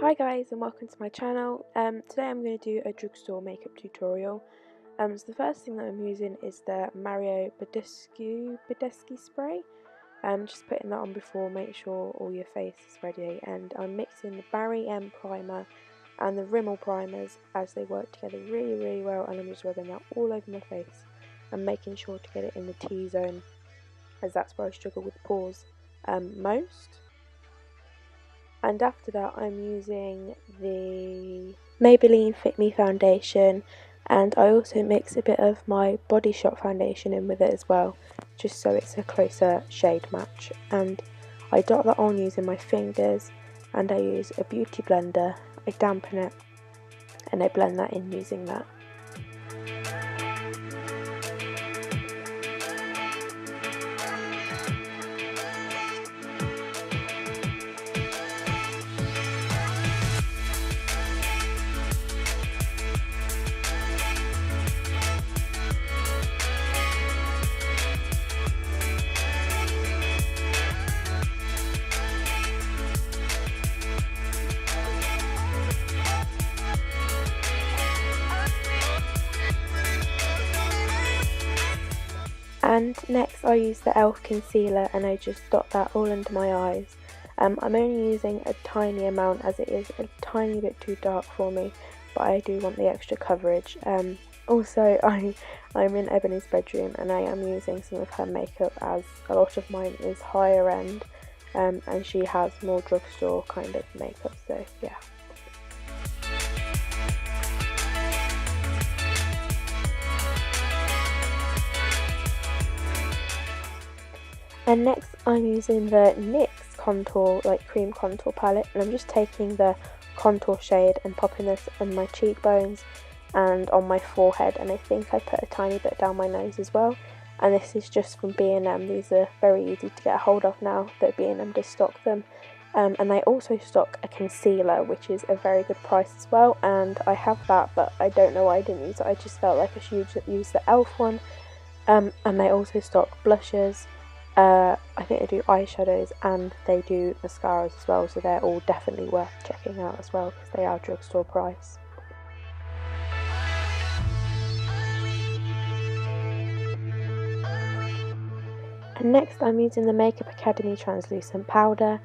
Hi guys and welcome to my channel. Today I'm going to do a drugstore makeup tutorial. So the first thing that I'm using is the Mario Badescu spray. Just putting that on before, make sure all your face is ready, and I'm mixing the Barry M primer and the Rimmel primers as they work together really well, and I'm just rubbing that all over my face and making sure to get it in the T-zone, as that's where I struggle with pores most. And after that I'm using the Maybelline Fit Me foundation, and I also mix a bit of my Body Shop foundation in with it as well, just so it's a closer shade match. And I dot that on using my fingers, and I use a beauty blender, I dampen it and I blend that in using that. And next I use the e.l.f. concealer and I just dot that all under my eyes. I'm only using a tiny amount as it is a tiny bit too dark for me, but I do want the extra coverage. Also I'm in Ebony's bedroom and I am using some of her makeup, as a lot of mine is higher end, and she has more drugstore kind of makeup, so yeah. And next I'm using the NYX contour, like cream contour palette, and I'm just taking the contour shade and popping this on my cheekbones and on my forehead, and I think I put a tiny bit down my nose as well. And this is just from B&M. These are very easy to get a hold of now that B&M does stock them. And they also stock a concealer, which is a very good price as well, and I have that, but I don't know why I didn't use it. I just felt like I should use the e.l.f. one. And they also stock blushes. I think they do eyeshadows and they do mascaras as well, so they're all definitely worth checking out as well because they are drugstore price. And next I'm using the Makeup Academy translucent powder.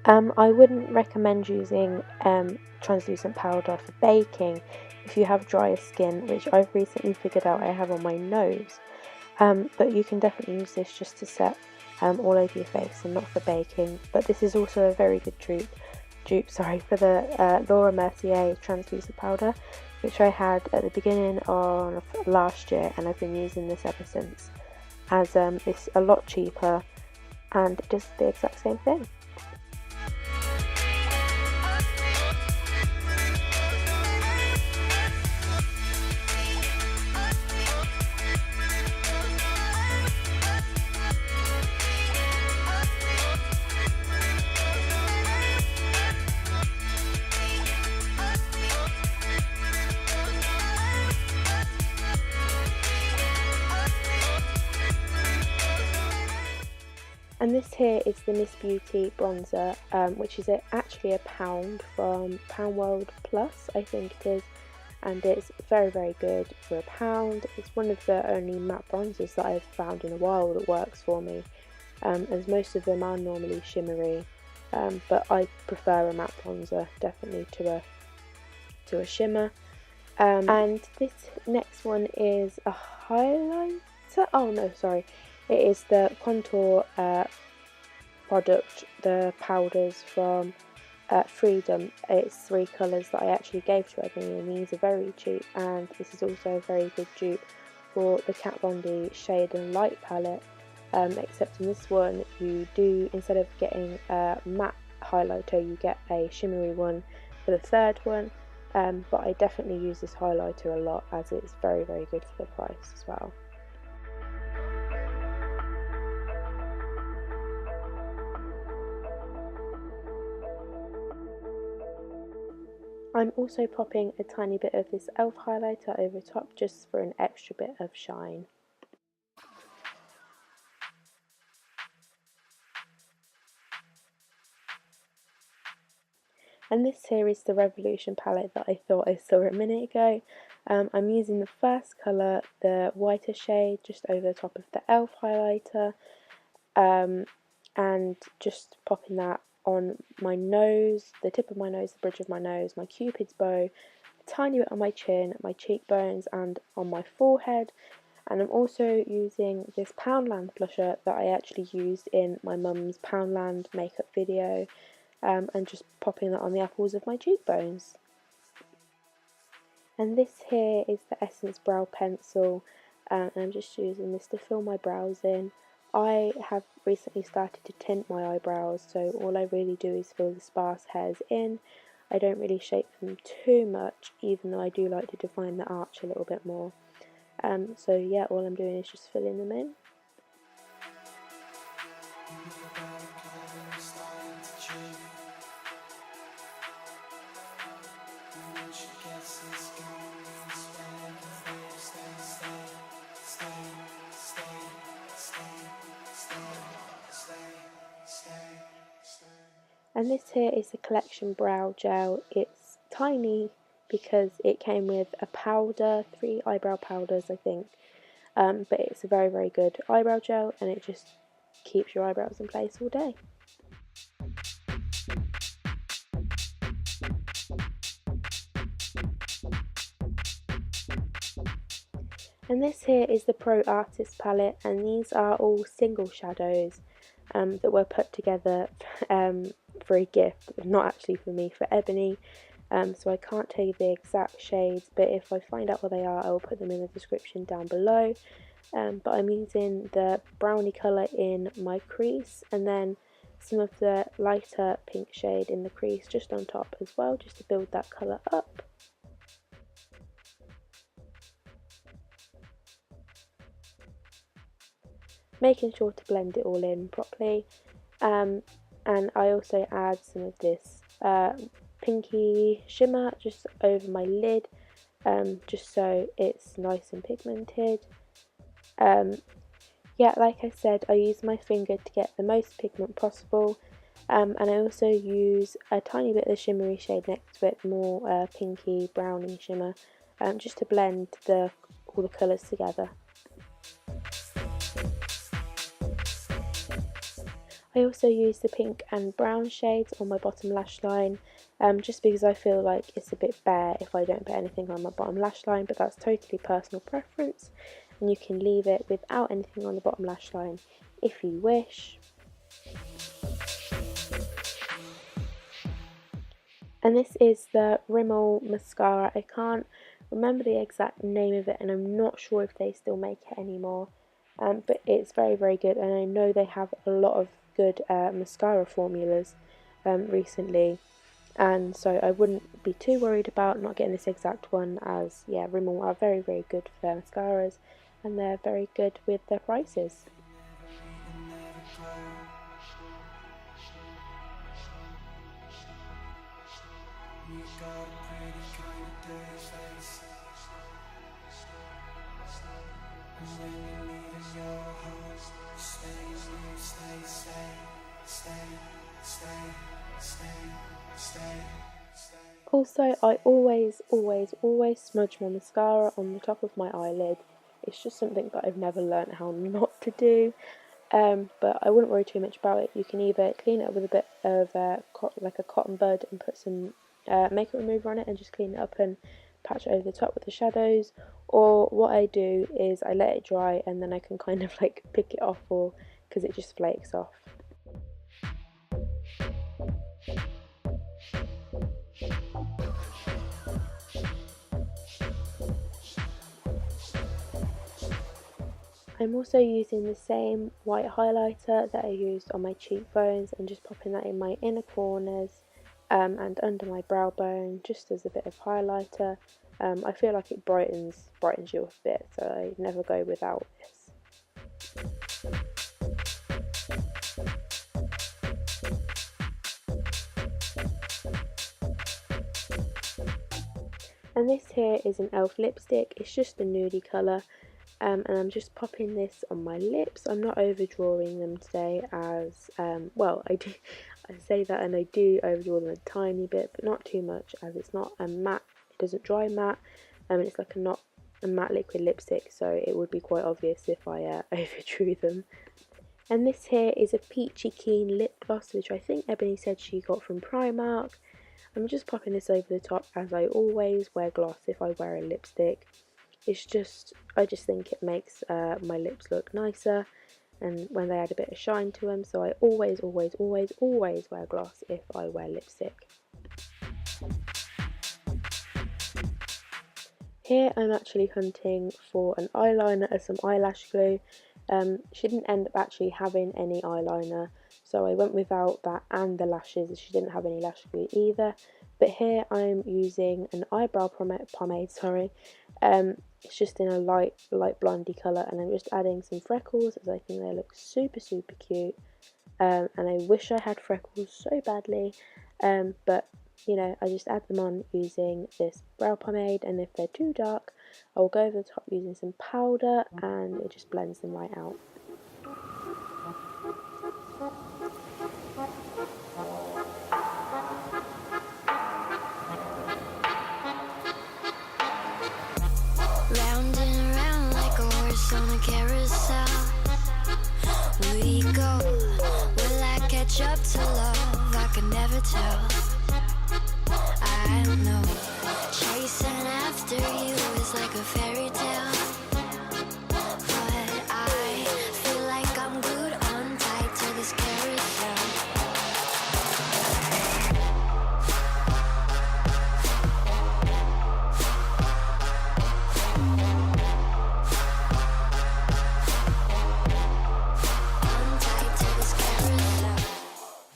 I wouldn't recommend using translucent powder for baking if you have drier skin, which I've recently figured out I have on my nose. But you can definitely use this just to set all over your face and not for baking. But this is also a very good dupe for the Laura Mercier translucent powder, which I had at the beginning of last year, and I've been using this ever since, as it's a lot cheaper and it does the exact same thing. And this here is the Miss Beauty bronzer, which is actually £1 from Pound World Plus, I think it is, and it's very good for £1. It's one of the only matte bronzers that I've found in a while that works for me, as most of them are normally shimmery, but I prefer a matte bronzer definitely to a shimmer. And this next one is a highlighter. Oh no, sorry. It is the contour product, the powders from Freedom. It's 3 colours that I actually gave to Ebony, and these are very cheap, and this is also a very good dupe for the Kat Von D Shade and Light palette, except in this one you do, instead of getting a matte highlighter, you get a shimmery one for the third one, but I definitely use this highlighter a lot as it's very good for the price as well. I'm also popping a tiny bit of this e.l.f. highlighter over top just for an extra bit of shine. And this here is the Revolution palette that I thought I saw a minute ago. I'm using the first colour, the whiter shade, just over the top of the e.l.f. highlighter, and just popping that on my nose, the tip of my nose, the bridge of my nose, my cupid's bow, a tiny bit on my chin, my cheekbones and on my forehead. And I'm also using this Poundland blusher that I actually used in my mum's Poundland makeup video, and just popping that on the apples of my cheekbones. And this here is the Essence Brow Pencil, and I'm just using this to fill my brows in. I have recently started to tint my eyebrows, so all I really do is fill the sparse hairs in. I don't really shape them too much, even though I do like to define the arch a little bit more. So yeah, all I'm doing is just filling them in. And this here is the Collection Brow Gel. It's tiny because it came with a powder, 3 eyebrow powders I think, but it's a very, very good eyebrow gel and it just keeps your eyebrows in place all day. And this here is the Pro Artist palette, and these are all single shadows that were put together for a gift, not actually for me, for Ebony. So I can't tell you the exact shades, but if I find out what they are, I will put them in the description down below. But I'm using the brownie colour in my crease, and then some of the lighter pink shade in the crease just on top as well, just to build that colour up. Making sure to blend it all in properly, and I also add some of this pinky shimmer just over my lid, just so it's nice and pigmented. Yeah, like I said, I use my finger to get the most pigment possible, and I also use a tiny bit of the shimmery shade next to it, more pinky browny shimmer, just to blend all the colours together. I also use the pink and brown shades on my bottom lash line, just because I feel like it's a bit bare if I don't put anything on my bottom lash line, but that's totally personal preference, and you can leave it without anything on the bottom lash line if you wish. And this is the Rimmel mascara. I can't remember the exact name of it, and I'm not sure if they still make it anymore, but it's very, very good, and I know they have a lot of good mascara formulas recently, and so I wouldn't be too worried about not getting this exact one, as yeah, Rimmel are very, very good for their mascaras, and they're very good with their prices. Also, I always smudge my mascara on the top of my eyelid. It's just something that I've never learnt how not to do, but I wouldn't worry too much about it. You can either clean it up with a bit of like a cotton bud and put some makeup remover on it and just clean it up and patch it over the top with the shadows, or what I do is I let it dry and then I can kind of like pick it off, or because it just flakes off. I'm also using the same white highlighter that I used on my cheekbones and just popping that in my inner corners and under my brow bone, just as a bit of highlighter. I feel like it brightens you up a bit, so I never go without this. And this here is an e.l.f. lipstick. It's just a nudie colour, and I'm just popping this on my lips. I'm not overdrawing them today, as well, I say that and I do overdraw them a tiny bit, but not too much, as it's not a matte, it doesn't dry matte, and it's like not a matte liquid lipstick, so it would be quite obvious if I overdrew them. And this here is a Peachy Keen lip gloss, which I think Ebony said she got from Primark. I'm just popping this over the top, as I always wear gloss if I wear a lipstick. It's just, I just think it makes my lips look nicer, and when they add a bit of shine to them, so I always wear gloss if I wear lipstick. Here I'm actually hunting for an eyeliner and some eyelash glue. She didn't end up actually having any eyeliner, so I went without that and the lashes. She didn't have any lash glue either. But here I'm using an eyebrow pomade, sorry. It's just in a light blondie colour, and I'm just adding some freckles, as I think they look super cute. And I wish I had freckles so badly, but you know, I just add them on using this brow pomade, and if they're too dark, I'll go over the top using some powder, and it just blends them right out. Round and round like a horse on a carousel we go. Will I catch up to love? I can never tell. I know chasing after you is like a fairy tale, but I feel like I'm glued on tight to this carousel.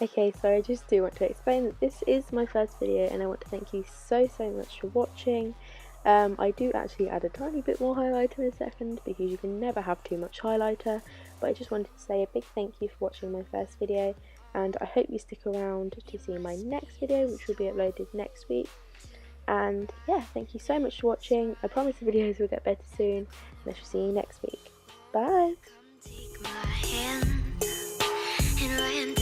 Okay, so I just do want to explain that this is my first video, and I want to thank you so much for watching. I do actually add a tiny bit more highlighter in a second, because you can never have too much highlighter, but I just wanted to say a big thank you for watching my first video, and I hope you stick around to see my next video, which will be uploaded next week. And yeah, thank you so much for watching. I promise the videos will get better soon, and I shall see you next week. Bye! Take my hand and